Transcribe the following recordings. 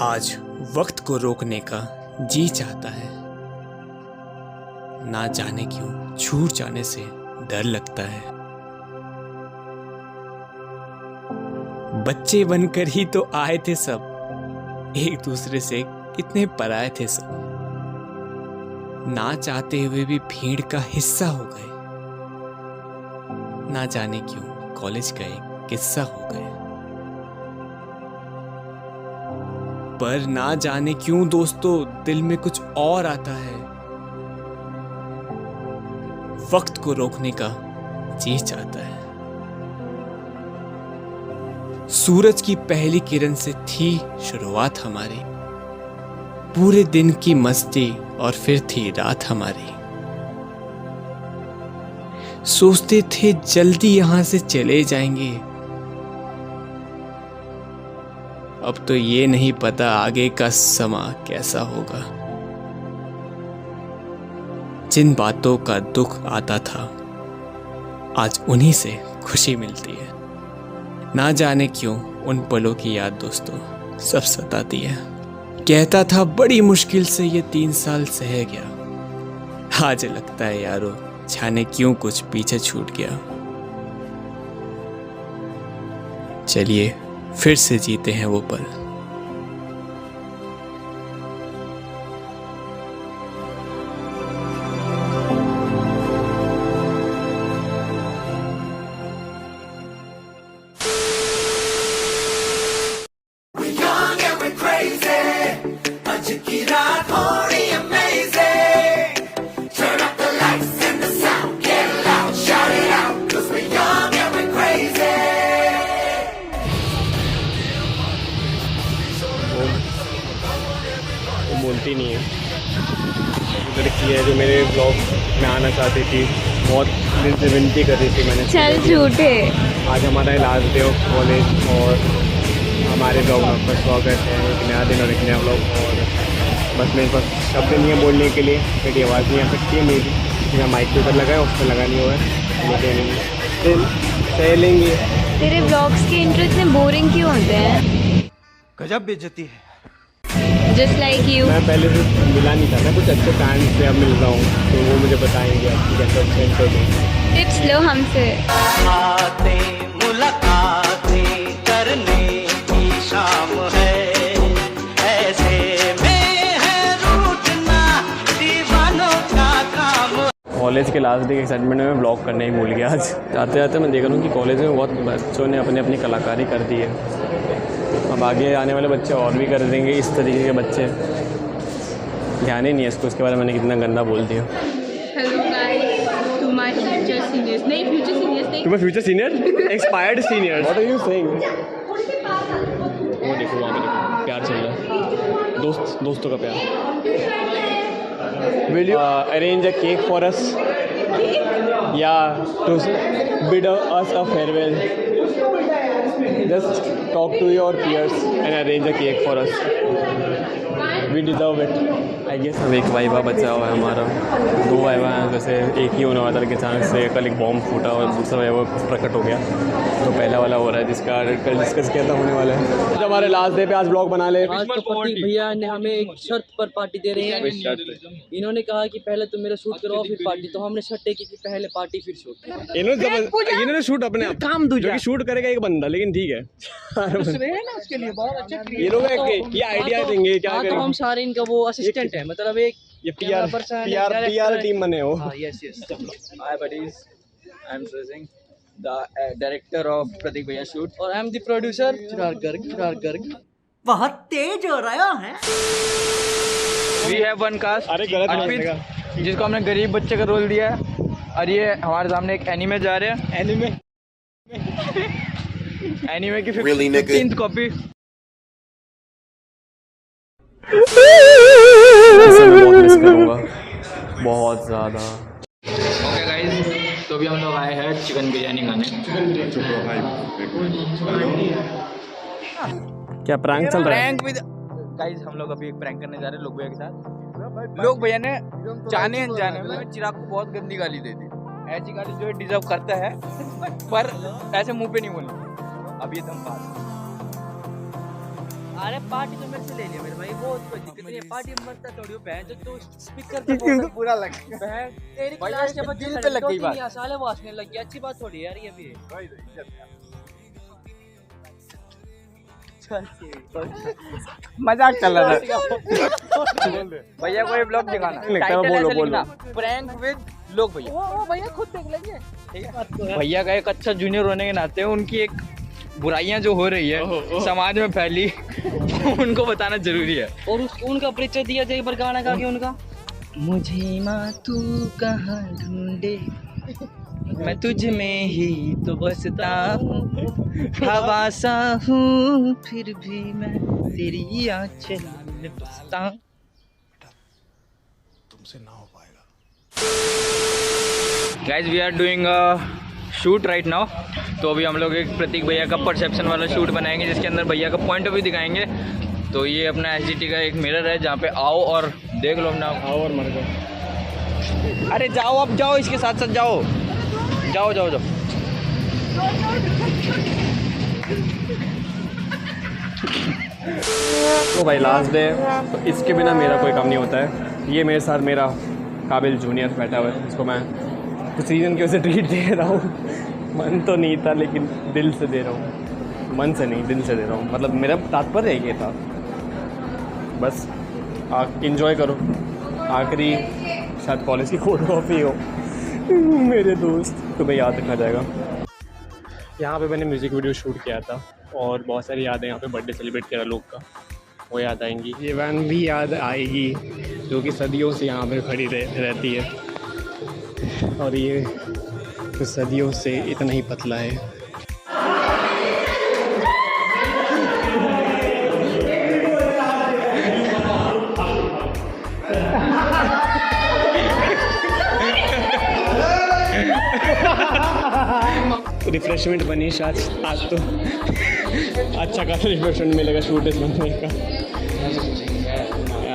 आज वक्त को रोकने का जी चाहता है, ना जाने क्यों छूट जाने से डर लगता है। बच्चे बनकर ही तो आए थे सब, एक दूसरे से कितने पराए थे सब, ना चाहते हुए भी भीड़ का हिस्सा हो गए। ना जाने क्यों कॉलेज का एक किस्सा हो गए। पर ना जाने क्यों दोस्तों दिल में कुछ और आता है, वक्त को रोकने का जी चाहता है। सूरज की पहली किरण से थी शुरुआत हमारी, पूरे दिन की मस्ती और फिर थी रात हमारी। सोचते थे जल्दी यहां से चले जाएंगे, अब तो ये नहीं पता आगे का समा कैसा होगा। जिन बातों का दुख आता था आज उन्हीं से खुशी मिलती है। ना जाने क्यों उन पलों की याद दोस्तों सब सताती है। कहता था बड़ी मुश्किल से ये 3 साल सह गया, आज लगता है यारो जाने क्यों कुछ पीछे छूट गया। चलिए फिर से जीते हैं वो पल। बोलती नहीं है लड़की है जो मेरे ब्लॉग में आना चाहती थी, बहुत दिन से विनती कर रही थी मैंने। चल झूठे। आज हमारा लास्ट डे ऑफ कॉलेज और हमारे ब्लॉग में आपका स्वागत है। एक नया दिन और एक नया ब्लॉग। और बस मेरे पास शब्द नहीं है बोलने के लिए, मेरी आवाज़ नहीं आ सकती है मेरी, मैं माइक पे उधर लगाया उस पर लगा नहीं हुआ है, लेकिन सह लेंगे। तेरे ब्लॉग्स के इंट्रो इतने बोरिंग क्यों होते हैं? गजब बेइज्जती है। Just like you. मैं पहले से मिला नहीं था, मैं कुछ अच्छे फैन से अब मिल रहा हूँ, तो वो मुझे बताएंगे आपकी कैसे अच्छे इंटरव्यू। टिप्स लो हमसे। मुलाकातें करने की शाम है, ऐसे में है रूठना दीवानों का काम। कॉलेज के लास्ट डे के एक्साइटमेंट में मैं ब्लॉग करना ही भूल गया। आज जाते जाते मैं देख रहा हूँ कि कॉलेज में बहुत बच्चों ने अपनी अपनी कलाकारी कर दी है। अब आगे आने वाले बच्चे और भी कर देंगे इस तरीके के बच्चे। ध्यान ही नहीं है इसको, इसके बारे में मैंने कितना गंदा बोल दिया। Hello guys, to my future seniors. नहीं, फ्यूचर सीनियर्स नहीं, to my future senior, expired senior. What are you saying? वो देखो वहाँ पे देखो, प्यार चल रहा है, दोस्तों का प्यार। Will you arrange a cake for us या to bid us a farewell? Just talk to your peers and arrange a cake for us. We deserve it. I guess अब एक वाइवा बचा हुआ है हमारा, 2 वाइवा हैं, जैसे एक ही होने वाला था कि अचानक से कल एक बॉम्ब फूटा और दूसरा वाइवा प्रकट हो गया, तो पहला वाला हो रहा है जिसका कल डिस्कस किया था होने वाला है। तो हमारे लास्ट डे पे आज ब्लॉग बना ले। आज तो प्रतीक भैया ने हमें एक शर्त पर पार्टी दे रहे हैं। इन्होंने कहा कि पहले तुम मेरा शूट करो फिर पार्टी, तो हमने शर्त की कि पहले पार्टी फिर शूट। इन्होंने शूट अपने आप काम दूजा शूट करेगा एक बंदा, लेकिन ठीक है ना उसके लिए बहुत अच्छे ये लोग ये आइडिया देंगे क्या तो हम सारे इनका वो असिस्टेंट है, मतलब एक ये पीआर टीम बने हो। Yes yes. Hi buddies, I am सजिंग द डायरेक्टर ऑफ प्रतीक भैया शूट, और I am the producer Chirag Garg. बहुत तेज हो रहा है। वी हैव वन कास्ट, अरे गलत अर्पित, जिसको हमने गरीब बच्चे का रोल दिया है, और ये हमारे सामने एक एनीमे जा रहे हैं। एनीमे की 15th कॉपी। बहुत मिस करूंगा, बहुत ज़्यादा। ओके गाइस, तो अभी हम लोग आए हैं चिकन बिरयानी खाने। क्या प्रैंक चल रहा है? गाइस हम लोग अभी एक प्रैंक करने जा रहे हैं लोग भैया के साथ। लोग भैया ने जाने अनजाने में चिराग को बहुत गंदी गाली दे दी, ऐसी गाली जो डिजर्व करता है, पर ऐसे मुंह पे नहीं बोलना। अब ये तुम पास अरे पार्टी तो मेरे से ले लिया मेरे भाई, वो कोई दिक्कत नहीं है, पार्टी में मत थोड़ी बहन जो तो स्पीकर पे बोल बुरा लग गया बहन, तेरी क्लास के बच्चे पे लग गई बात, साले वो हंसने लग गया, अच्छी बात थोड़ी यार ये भी मजाक चल रहा था। भैया कोई ब्लॉग दिखाना, बोलो प्रैंक विद लोग भैया, वो भैया खुद देख लेंगे ठीक है। भैया का एक अच्छा जूनियर होने के नाते उनकी एक बुराइयां जो हो रही है समाज में फैली उनको बताना जरूरी है, और उनका परिचय दिया जाए पर गाना गा के उनका। मुझे माँ तू कहाँ ढूंढे, मैं तुझ में ही तो बसता हूँ, हवा सा हूँ फिर भी मैं तेरी आंचल में बसता हूँ। तुमसे ना हो पाएगा। Guys we are doing shoot right now, तो अभी हम लोग एक प्रतीक भैया का परसेप्शन वाला शूट बनाएंगे जिसके अंदर भैया का पॉइंट ऑफ व्यू दिखाएंगे। तो ये अपना SGT का एक मिरर है जहाँ पे आओ और देख लो अपना, आओ और मर जाओ। अरे जाओ अब जाओ, इसके साथ साथ जाओ जाओ जाओ जाओ। तो भाई लास्ट डे, तो इसके बिना मेरा कोई काम नहीं होता है। ये मेरे साथ मेरा काबिल जूनियर बैठा हुआ है, जिसको मैं कुछ रीज़न की वजह से ट्रीट दे रहा हूँ। मन तो नहीं था लेकिन दिल से दे रहा हूँ, मन से नहीं दिल से दे रहा हूँ। मतलब मेरा तात्पर्य ये था, बस इंजॉय करो। आखिरी शायद कॉलेज की कोल्ड कॉफ़ी हो मेरे दोस्त, तुम्हें याद रखा जाएगा। यहाँ पे मैंने म्यूज़िक वीडियो शूट किया था और बहुत सारी यादें यहाँ पे बर्थडे सेलिब्रेट किया लोग का, वो याद आएंगी। ये वैन भी याद आएगी जो कि सदियों से यहाँ पे खड़ी रहती है, और ये तो सदियों से इतना ही पतला है। रिफ्रेशमेंट बनी आज तो अच्छा खासा रिफ्रेशमेंट मिलेगा शूट इस बनने का।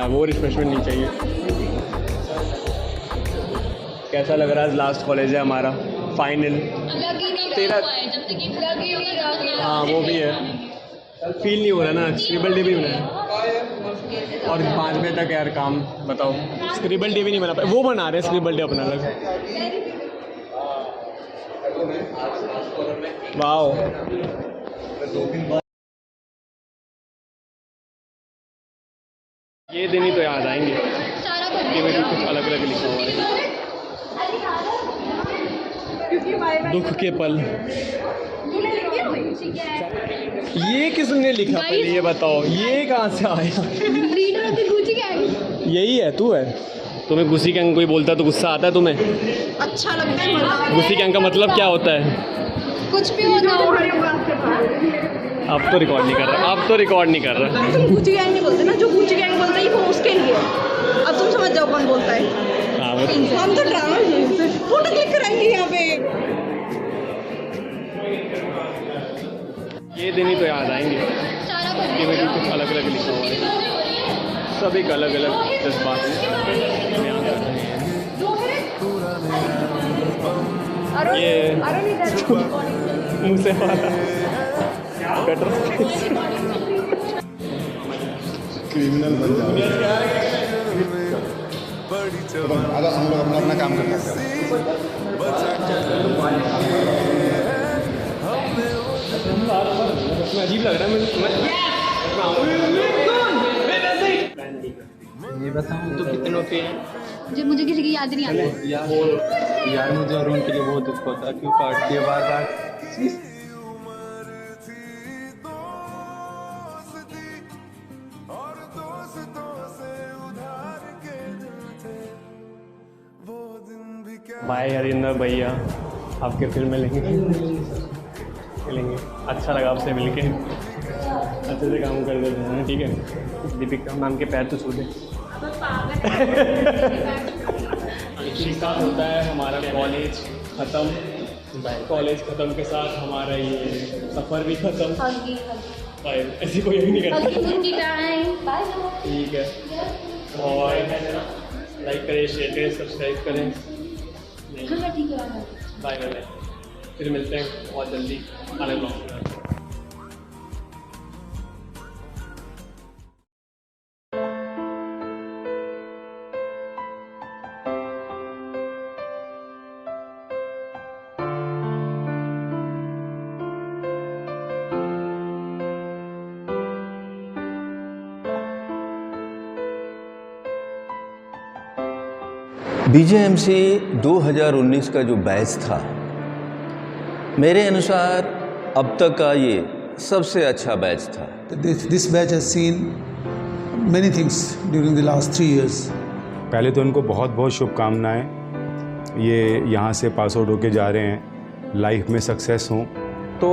वो रिफ्रेशमेंट नहीं चाहिए। कैसा लग रहा है? आज लास्ट कॉलेज है हमारा, फाइनल तेरा। हाँ वो भी है, फील नहीं हो रहा ना, स्क्रिबल डे भी होना है और 5 बजे तक यार काम। बताओ स्क्रिबल डे भी नहीं बना पाए, वो बना रहे स्क्रिबल डे अपना अलग। वाओ ये दिन ही तो याद आएंगे कि मेरे कुछ अलग अलग लिखा हुआ है। दुख के पल, ये किसने लिखा पहले ये बताओ, ये कहाँ से आया? यही है, तू है। तुम्हें गुस्सी गैंग कोई बोलता है तो गुस्सा आता है तुम्हें? अच्छा लगता है। गुस्सी गैंग का मतलब क्या होता है? कुछ भी होता है। अब तो रिकॉर्ड नहीं कर रहा, अब तो रिकॉर्ड नहीं कर रहा। तुम गुच्ची गैंग नहीं बोलते ना, जो गुच्ची गैंग बोलता है वो उसके लिए। अब तुम समझ जाओ कौन बोलता है। हाँ वो हम तो ड्रामा फोटो क्लिक कराएंगे यहाँ पे। ये दिन ही तो याद आएंगे कि मेरे कुछ अलग अलग लिखा हुआ है, सब एक अलग अलग जज्बात बयान कर रहे हैं। ये मुँह से वाला बेटर क्रिमिनल बन जाओ। अगर हम लोग अपना काम करना चाहते हैं, अजीब लग रहा है। ये बताऊँ तो कितनों के हैं जो मुझे किसी की याद नहीं आती। यार मुझे और उनके लिए बहुत दुख होता है, क्यों काट दिया बार बार। बाय हरिंदर भैया, आपके फिर मिलेंगे। अच्छा लगा आपसे मिलके, अच्छे से काम कर देते हैं। ठीक है, दीपिका मैम के पैर तो छू दे। इसी साथ होता है हमारा कॉलेज ख़त्म, कॉलेज ख़त्म के साथ हमारा ये सफ़र भी ख़त्म। ऐसी कोई नहीं करता। ठीक है, और लाइक करें, शेयर करें, सब्सक्राइब करें। बाय बाय, फिर मिलते हैं बहुत जल्दी अलग ब्लॉग के साथ। बीजेएमसी 2019 का जो बैच था, मेरे अनुसार अब तक का ये सबसे अच्छा बैच था। This batch has seen many things during the last 3 years. पहले तो इनको बहुत बहुत शुभकामनाएं, ये यहाँ से पास आउट होके जा रहे हैं, लाइफ में सक्सेस हों। तो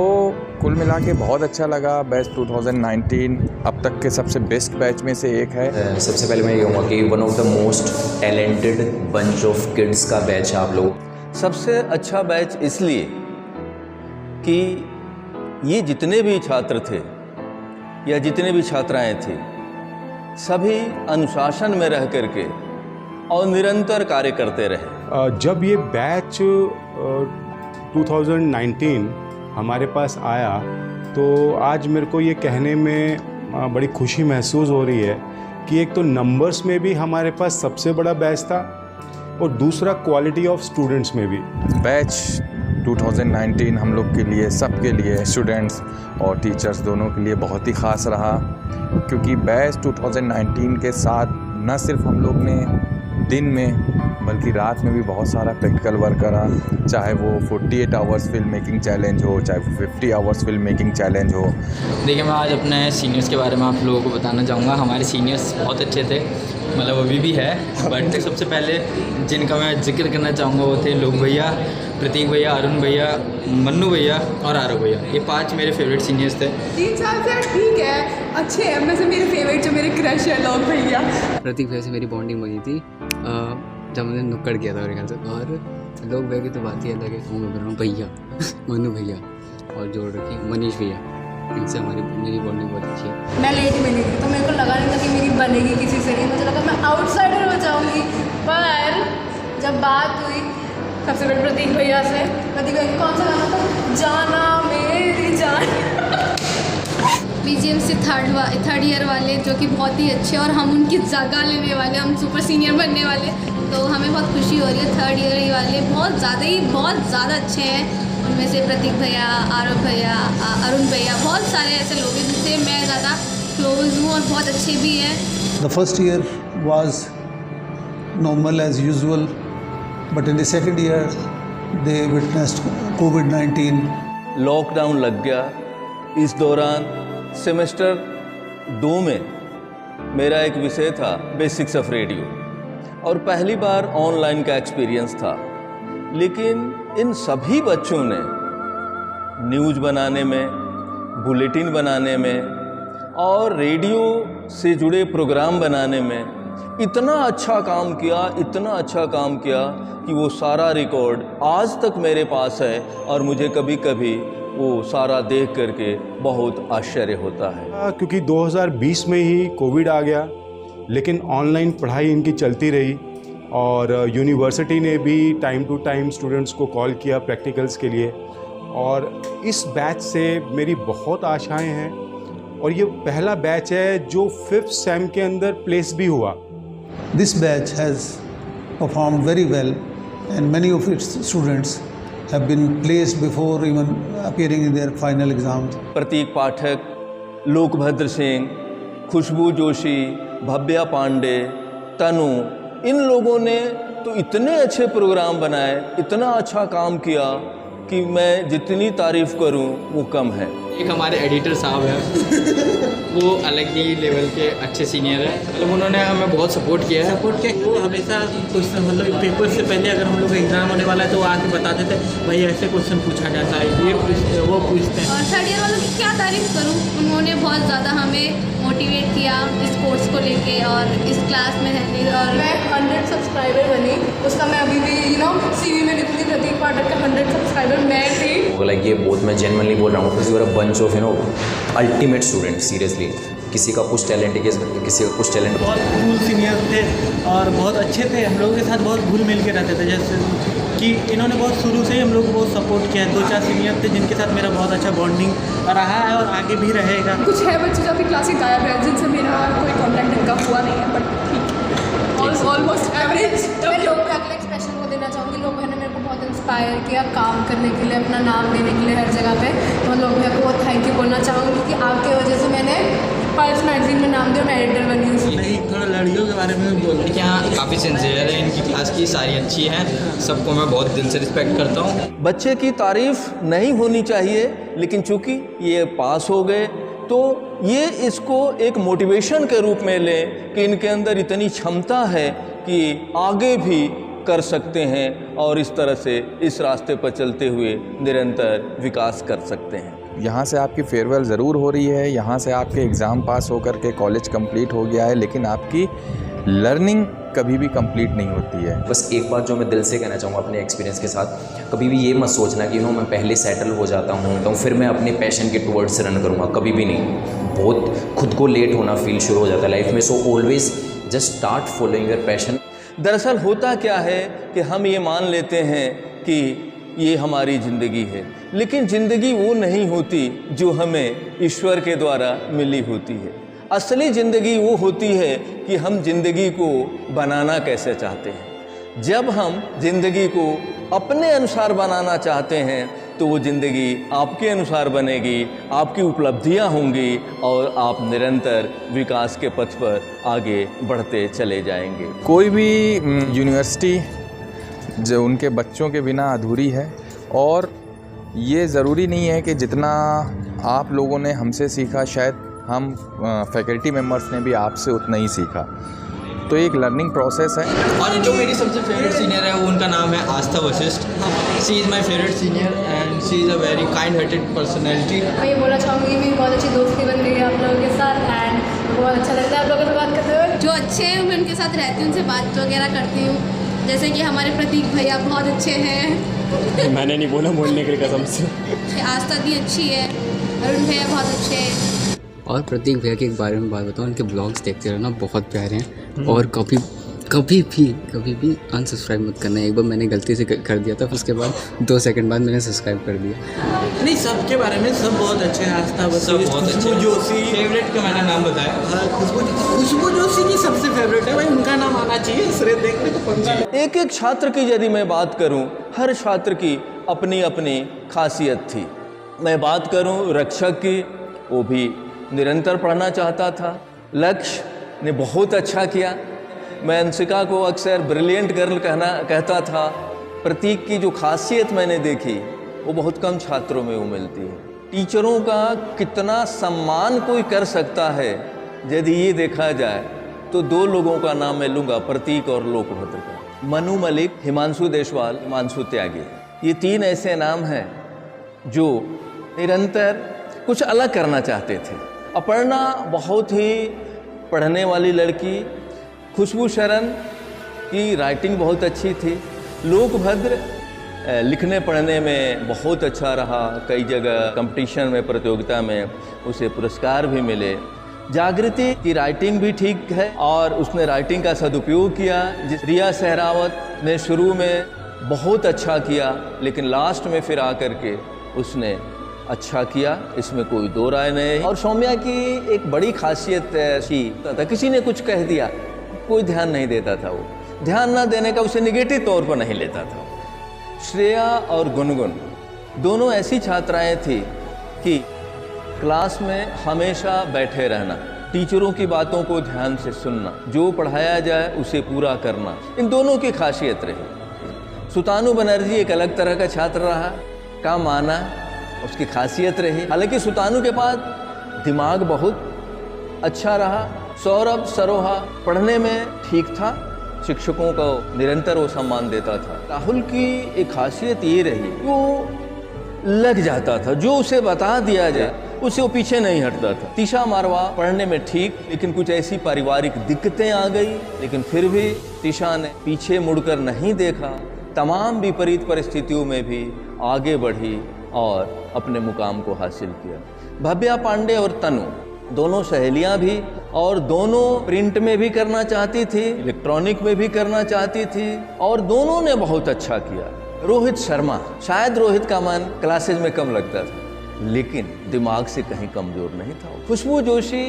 कुल मिला के बहुत अच्छा लगा। बैच 2019 अब तक के सबसे बेस्ट बैच में से एक है। सबसे पहले मैं ये कहूँगा कि one of the most talented bunch of kids का बैच है आप लोग। सबसे अच्छा बैच इसलिए कि ये जितने भी छात्र थे या जितने भी छात्राएं थी, सभी अनुशासन में रह करके और निरंतर कार्य करते रहे। जब ये बैच 2019 हमारे पास आया तो आज मेरे को ये कहने में बड़ी खुशी महसूस हो रही है कि एक तो नंबर्स में भी हमारे पास सबसे बड़ा बैच था और दूसरा क्वालिटी ऑफ स्टूडेंट्स में भी। बैच 2019 हम लोग के लिए, सबके लिए, स्टूडेंट्स और टीचर्स दोनों के लिए बहुत ही ख़ास रहा, क्योंकि बैच 2019 के साथ न सिर्फ हम लोग ने दिन में बल्कि रात में भी बहुत सारा प्रैक्टिकल वर्क करा, चाहे वो 48 आवर्स फिल्म मेकिंग चैलेंज हो, चाहे वो 50 आवर्स फिल्म मेकिंग चैलेंज हो। देखिए, मैं आज अपने सीनियर्स के बारे में आप लोगों को बताना चाहूँगा। हमारे सीनियर्स बहुत अच्छे थे, मतलब अभी भी है, बट सबसे पहले जिनका मैं जिक्र करना चाहूँगा वो थे लोक भैया, प्रतीक भैया, अरुण भैया, मन्नू भैया और आरव भैया। ये 5 मेरे फेवरेट सीनियर्स थे। 3 साल से ठीक है, अच्छे हैं। में से मेरे फेवरेट जो मेरे क्रश है लोक भैया। प्रतीक भैया से मेरी बॉन्डिंग बनी थी जब मैंने नुक्कड़ किया था मेरे ख्याल से, और लोग भैया की तो बात ही अलग है। मैं बोल रहा हूँ भैया, मनु भैया और जोड़ रखी मनीष भैया, इनसे मेरी बॉन्डिंग बहुत अच्छी है। मैं लेट मिली थी तो मेरे को लगा नहीं था कि मेरी बनेगी किसी से, नहीं मुझे लगा मैं आउटसाइडर हो जाऊँगी। पर जब बात हुई सबसे पहले प्रतीक भैया से, प्रतीक भैया कौन सा गाना था, जाना मेरी जान। बीजीएमसी थर्ड ईयर वाले जो कि बहुत ही अच्छे, और हम उनकी जगह लेने वाले, हम सुपर सीनियर बनने वाले, तो हमें बहुत खुशी हो रही है। थर्ड ईयर वाले बहुत ज़्यादा अच्छे हैं। उनमें से प्रतीक भैया, आरव भैया, अरुण भैया, बहुत सारे ऐसे लोग हैं जिनसे मैं ज़्यादा क्लोज हूँ और बहुत अच्छे भी हैं। The first year was normal as usual, but in the second year they witnessed COVID-19. Lockdown लग गया। इस दौरान सेमेस्टर 2 में मेरा एक विषय था बेसिक्स ऑफ रेडियो, और पहली बार ऑनलाइन का एक्सपीरियंस था। लेकिन इन सभी बच्चों ने न्यूज़ बनाने में, बुलेटिन बनाने में और रेडियो से जुड़े प्रोग्राम बनाने में इतना अच्छा काम किया कि वो सारा रिकॉर्ड आज तक मेरे पास है, और मुझे कभी कभी वो सारा देख करके बहुत आश्चर्य होता है। क्योंकि 2020 में ही कोविड आ गया, लेकिन ऑनलाइन पढ़ाई इनकी चलती रही, और यूनिवर्सिटी ने भी टाइम टू टाइम स्टूडेंट्स को कॉल किया प्रैक्टिकल्स के लिए, और इस बैच से मेरी बहुत आशाएं हैं। और ये पहला बैच है जो 5th सेम के अंदर प्लेस भी हुआ। This batch has performed very well and many of its students have been placed before even appearing in their final exams. प्रतीक पाठक, लोकभद्र सिंह, खुशबू जोशी, भव्या पांडे, तनु, इन लोगों ने तो इतने अच्छे प्रोग्राम बनाए, इतना अच्छा काम किया कि मैं जितनी तारीफ़ करूं वो कम है। एक हमारे एडिटर साहब हैं, वो अलग ही लेवल के अच्छे सीनियर हैं, मतलब उन्होंने हमें बहुत सपोर्ट किया है। वो हमेशा क्वेश्चन, मतलब पेपर से पहले अगर हम लोग का एग्जाम होने वाला है तो वो आके बताते थे भाई ऐसे क्वेश्चन पूछा जाता है, ये पूछते वो पूछते हैं। और थर्ड ईयर वालों की क्या तारीफ़ करूँ, उन्होंने बहुत ज़्यादा हमें मोटिवेट किया इस कोर्स को लेके और इस क्लास में रहने। और मैं 100 सब्सक्राइबर बनी, उसका मैं अभी भी CV में लिखती, प्रतीक पाठक का 100 सब्सक्राइबर मैं थी। लाइक ये बहुत मैं जेन्युइनली बोल रहा हूँ, because you are a bunch of ultimate student. Seriously, किसी का कुछ टैलेंट है, किसी का कुछ टैलेंट। बहुत कूल सीनियर थे और बहुत अच्छे थे, हम लोगों के साथ बहुत घुल मिल के रहते थे। जैसे कि इन्होंने बहुत शुरू से ही हम लोग को बहुत सपोर्ट किया है। 2-4 सीनियर थे जिनके साथ मेरा बहुत अच्छा बॉन्डिंग रहा है और आगे भी रहेगा। कुछ है बच्चे जो अभी क्लास से गायब है, जिनसे मेरा कोई कॉन्टैक्ट इनका हुआ नहीं है, बट ठीक है, ऑलमोस्ट एवरेज। मैं लोग अगले एक्सप्रेशन को देना चाहूँगी। लोग ने मेरे को बहुत इंस्पायर किया काम करने के लिए, अपना नाम देने के लिए हर जगह पे। तो लोग भैया को थैंक यू बोलना चाहूँगी कि आपके वजह से मैंने पल्स मैगजीन में नाम दिया, मैं एडिटर बनी। नहीं, थोड़ा लड़कियों के बारे में बोल। यहाँ काफ़ी सिंसियर है, इनकी क्लास की सारी अच्छी हैं, सबको मैं बहुत दिल से रिस्पेक्ट करता हूँ। बच्चे की तारीफ नहीं होनी चाहिए, लेकिन चूंकि ये पास हो गए तो ये इसको एक मोटिवेशन के रूप में लें कि इनके अंदर इतनी क्षमता है कि आगे भी कर सकते हैं और इस तरह से इस रास्ते पर चलते हुए निरंतर विकास कर सकते हैं। यहाँ से आपकी फेयरवेल ज़रूर हो रही है, यहाँ से आपके एग्ज़ाम पास होकर के कॉलेज कंप्लीट हो गया है, लेकिन आपकी लर्निंग कभी भी कंप्लीट नहीं होती है। बस एक बात जो मैं दिल से कहना चाहूँगा अपने एक्सपीरियंस के साथ, कभी भी ये मत सोचना कि मैं पहले सेटल हो जाता हूँ तो फिर मैं अपने पैशन के टुवर्ड्स रन करूँगा, कभी भी नहीं। बहुत खुद को लेट होना फील शुरू हो जाता है लाइफ में। So always just start following your passion. दरअसल होता क्या है कि हम ये मान लेते हैं कि ये हमारी ज़िंदगी है, लेकिन ज़िंदगी वो नहीं होती जो हमें ईश्वर के द्वारा मिली होती है। असली ज़िंदगी वो होती है कि हम ज़िंदगी को बनाना कैसे चाहते हैं। जब हम ज़िंदगी को अपने अनुसार बनाना चाहते हैं तो वो ज़िंदगी आपके अनुसार बनेगी, आपकी उपलब्धियां होंगी और आप निरंतर विकास के पथ पर आगे बढ़ते चले जाएंगे। कोई भी यूनिवर्सिटी जो उनके बच्चों के बिना अधूरी है, और ये ज़रूरी नहीं है कि जितना आप लोगों ने हमसे सीखा शायद हम फैकल्टी मेंबर्स ने भी आपसे उतना ही सीखा। तो एक लर्निंग प्रोसेस है। और जो मेरी सबसे फेवरेट सीनियर है वो उनका नाम है Aastha Vashisht. She is my favourite senior and she is a very kind hearted personality. मैं ये बोलना चाहूँगी मेरी बहुत अच्छी दोस्ती बन गई है आप लोगों के साथ एंड बहुत अच्छा लगता है आप लोगों से बात करते हुए। जो अच्छे हैं मैं उनके साथ रहती हूँ, उनसे बात वगैरह करती हूँ। जैसे कि हमारे प्रतीक भैया बहुत अच्छे हैं। मैंने नहीं बोला बोलने की कसम से। आस्था दी अच्छी है, अरुण भैया बहुत अच्छे हैं। और प्रतीक भैया के बारे में बात बताऊँ, उनके ब्लॉग्स देखते रहना, बहुत प्यारे हैं। और कभी भी अनसब्सक्राइब मत करना। एक बार मैंने गलती से कर दिया था, फिर उसके बाद 2 सेकंड बाद मैंने सब्सक्राइब कर दिया। नहीं, सबके बारे में सब बहुत अच्छे हैं। आस्था सब बहुत अच्छे। खुशबू जोशी फेवरेट का मैंने नाम बताया। हाँ, खुशबू जोशी की सबसे फेवरेट है भाई, उनका नाम आना चाहिए श्रेय देखने को पंछी। एक एक छात्र की यदि मैं बात करूं, हर छात्र की अपनी अपनी खासियत थी। मैं बात करूं रक्षक की, वो भी निरंतर पढ़ना चाहता था। लक्ष्य ने बहुत अच्छा किया। मैं अंशिका को अक्सर ब्रिलियंट गर्ल कहता था। प्रतीक की जो खासियत मैंने देखी वो बहुत कम छात्रों में वो मिलती है। टीचरों का कितना सम्मान कोई कर सकता है, यदि ये देखा जाए तो 2 लोगों का नाम मैं लूँगा, प्रतीक और लोकभद्र का। मनु मलिक, हिमांशु देशवाल, हिमांशु त्यागी, ये 3 ऐसे नाम हैं जो निरंतर कुछ अलग करना चाहते थे। अपर्णा बहुत ही पढ़ने वाली लड़की। खुशबू शरण की राइटिंग बहुत अच्छी थी। लोकभद्र लिखने पढ़ने में बहुत अच्छा रहा। कई जगह कंपटीशन में, प्रतियोगिता में उसे पुरस्कार भी मिले। जागृति की राइटिंग भी ठीक है और उसने राइटिंग का सदुपयोग किया। रिया सहरावत ने शुरू में बहुत अच्छा किया, लेकिन लास्ट में फिर आकर के उसने अच्छा किया, इसमें कोई 2 राय नहीं। और सौम्या की एक बड़ी खासियत थी, किसी ने कुछ कह दिया कोई ध्यान नहीं देता था। वो ध्यान ना देने का उसे निगेटिव तौर पर नहीं लेता था। श्रेया और गुनगुन दोनों ऐसी छात्राएं थी कि क्लास में हमेशा बैठे रहना, टीचरों की बातों को ध्यान से सुनना, जो पढ़ाया जाए उसे पूरा करना, इन दोनों की खासियत रही। सुतानु बनर्जी एक अलग तरह का छात्र रहा, काम आना उसकी खासियत रही। हालांकि सुतानु के पास दिमाग बहुत अच्छा रहा। सौरभ सरोहा पढ़ने में ठीक था, शिक्षकों को निरंतर वो सम्मान देता था। राहुल की एक खासियत ये रही, वो लग जाता था, जो उसे बता दिया जाए उसे वो पीछे नहीं हटता था। तीशा मारवा पढ़ने में ठीक, लेकिन कुछ ऐसी पारिवारिक दिक्कतें आ गई, लेकिन फिर भी तीशा ने पीछे मुड़कर नहीं देखा। तमाम विपरीत परिस्थितियों में भी आगे बढ़ी और अपने मुकाम को हासिल किया। भव्या पांडे और तनु दोनों सहेलियां भी, और दोनों प्रिंट में भी करना चाहती थी, इलेक्ट्रॉनिक में भी करना चाहती थी, और दोनों ने बहुत अच्छा किया। रोहित शर्मा, शायद रोहित का मन क्लासेज में कम लगता था, लेकिन दिमाग से कहीं कमज़ोर नहीं था। खुशबू जोशी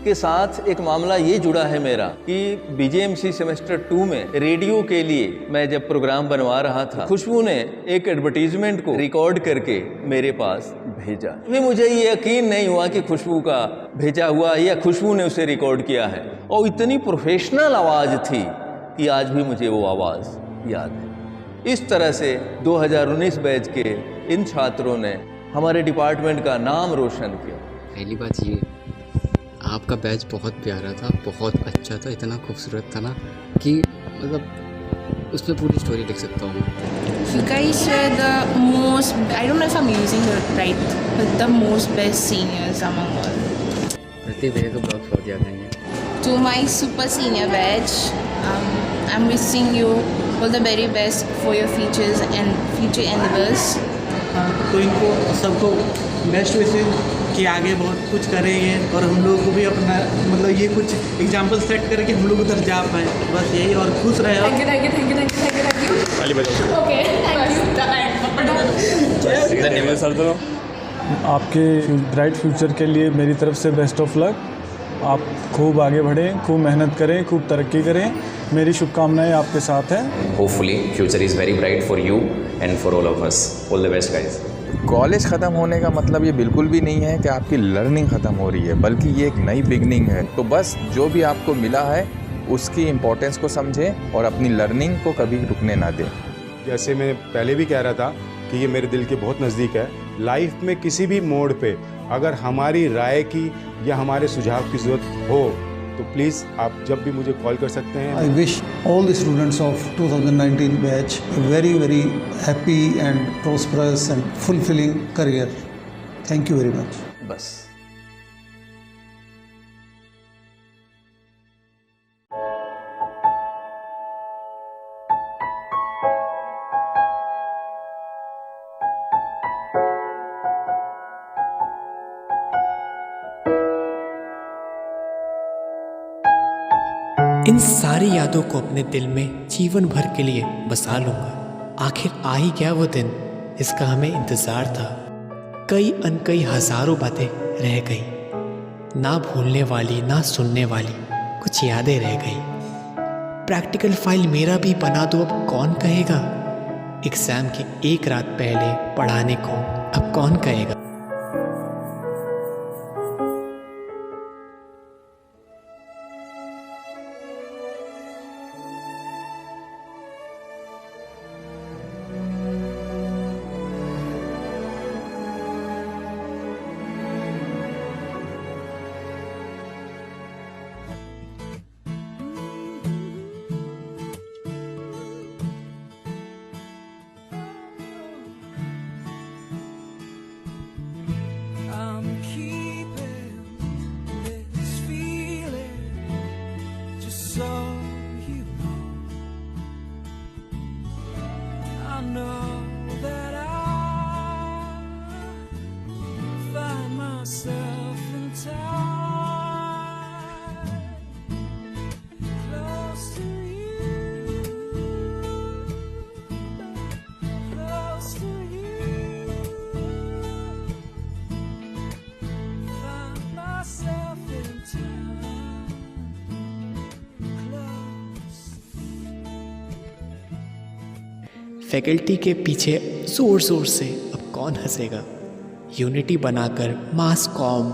के साथ एक मामला ये जुड़ा है मेरा कि BJMC सेमेस्टर 2 में रेडियो के लिए मैं जब प्रोग्राम बनवा रहा था, खुशबू ने एक एडवर्टीजमेंट को रिकॉर्ड करके मेरे पास भेजा। अभी मुझे ये यकीन नहीं हुआ कि खुशबू का भेजा हुआ या खुशबू ने उसे रिकॉर्ड किया है, और इतनी प्रोफेशनल आवाज़ थी कि आज भी मुझे वो आवाज़ याद है। इस तरह से 2019 बैच के इन छात्रों ने हमारे डिपार्टमेंट का नाम रोशन किया। पहली बात ये, आपका बैच बहुत प्यारा था, बहुत अच्छा था, इतना खूबसूरत था ना कि मतलब उसमें पूरी स्टोरी लिख सकता हूँ। You guys were the most, I don't know if I'm using it right, but the most best seniors among all. प्रत्येक भैया को बहुत बहुत याद आएंगे। To my super senior batch, I'm wishing you all the very best for your futures and future endeavors. तो इनको सबको बेस्ट विशेस कि आगे बहुत कुछ करेंगे और हम लोग को भी अपना मतलब ये कुछ एग्जाम्पल सेट करके हम लोग उधर जा पाए, बस यही। और खुश रहे। Thank you thank you thank you thank you thank you thank you. Okay thank you. धन्यवाद सर। दोनों आपके ब्राइट फ्यूचर के लिए मेरी तरफ से बेस्ट ऑफ लक। आप खूब आगे बढ़ें, खूब मेहनत करें, खूब तरक्की करें। मेरी शुभकामनाएं आपके साथ हैं। Hopefully future is very bright for you and for all of us. All the best guys. College ख़त्म होने का मतलब ये बिल्कुल भी नहीं है कि आपकी लर्निंग ख़त्म हो रही है, बल्कि ये एक नई बिगनिंग है। तो बस जो भी आपको मिला है उसकी इम्पोर्टेंस को समझें और अपनी लर्निंग को कभी रुकने ना दें। जैसे मैं पहले भी कह रहा था कि ये मेरे दिल के बहुत नज़दीक है। लाइफ में किसी भी मोड़ पे अगर हमारी राय की या हमारे सुझाव की ज़रूरत हो तो प्लीज़ आप जब भी मुझे कॉल कर सकते हैं। I wish all the students of 2019 batch a very, very happy and prosperous and fulfilling career. Thank you very much. बस। इन सारी यादों को अपने दिल में जीवन भर के लिए बसा लूँगा। आखिर आ ही गया वो दिन, इसका हमें इंतज़ार था। कई अनकई हज़ारों बातें रह गई, ना भूलने वाली ना सुनने वाली कुछ यादें रह गई। प्रैक्टिकल फाइल मेरा भी बना दो, अब कौन कहेगा। एग्ज़ाम की एक रात पहले पढ़ाने को अब कौन कहेगा। फैकल्टी के पीछे ज़ोर ज़ोर से अब कौन हंसेगा। यूनिटी बनाकर मास कॉम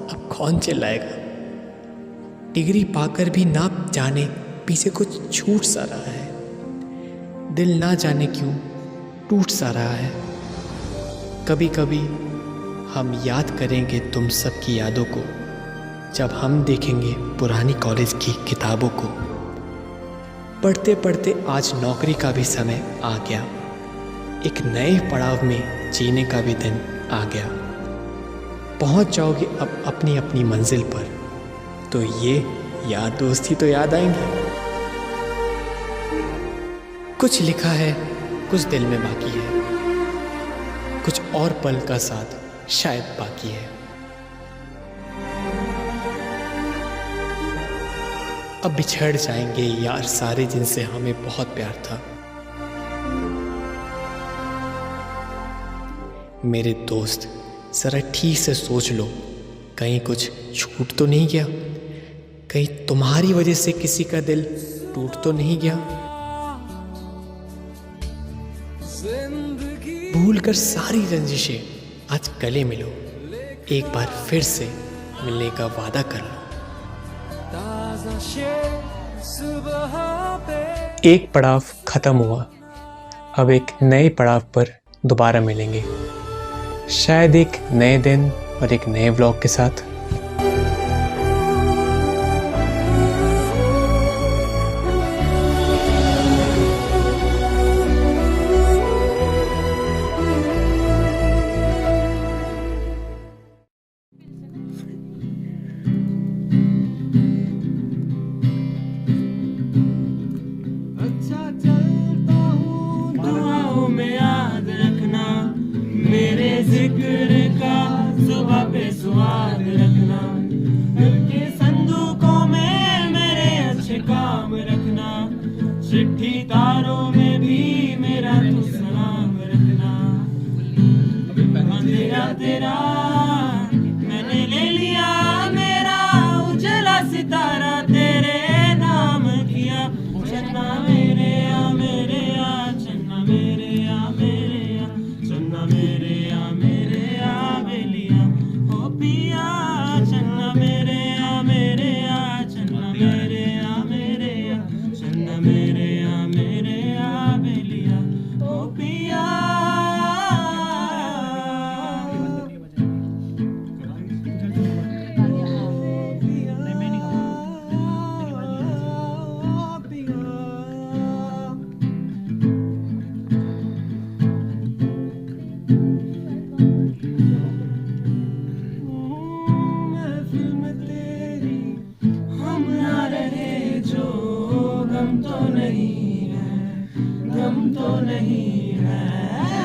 अब कौन चिल्लाएगा। डिग्री पाकर भी ना जाने पीछे कुछ छूट सा रहा है। दिल ना जाने क्यों टूट सा रहा है। कभी कभी हम याद करेंगे तुम सब की यादों को, जब हम देखेंगे पुरानी कॉलेज की किताबों को। पढ़ते पढ़ते आज नौकरी का भी समय आ गया, एक नए पड़ाव में जीने का भी दिन आ गया। पहुंच जाओगे अब अपनी अपनी मंजिल पर, तो ये यार दोस्ती तो याद आएंगे। कुछ लिखा है, कुछ दिल में बाकी है, कुछ और पल का साथ शायद बाकी है। अब बिछड़ जाएंगे यार सारे जिनसे हमें बहुत प्यार था। मेरे दोस्त ज़रा ठीक से सोच लो, कहीं कुछ छूट तो नहीं गया? कहीं तुम्हारी वजह से किसी का दिल टूट तो नहीं गया? भूल कर सारी रंजिशें आज गले मिलो, एक बार फिर से मिलने का वादा कर लो। एक पड़ाव खत्म हुआ, अब एक नए पड़ाव पर दोबारा मिलेंगे, शायद एक नए दिन और एक नए व्लॉग के साथ। दुआओं में याद रखना, मेरे जिक्र का सुबह पे स्वाद रखना, दिल के संदूकों में मेरे अच्छे काम रखना, चिट्ठी तारों में भी मेरा तू सलाम रखना। अंधेरा तेरा मैंने ले लिया, मेरा उजला सितारा तेरे नाम किया। चन्ना मेरे आ मेरे आ, चन्ना मेरे आ मेरे आ, चन्ना मेरे आ मेरे आ बेलिया ओ पिया। चन्ना मेरे आ मेरे आ, चन्ना मेरे आ मेरे आ, चन्ना मेरे आ मेरे आ बेलिया ओ पिया। महफिल में तेरी हम ना रहे जो, गम तो नहीं है, गम तो नहीं है।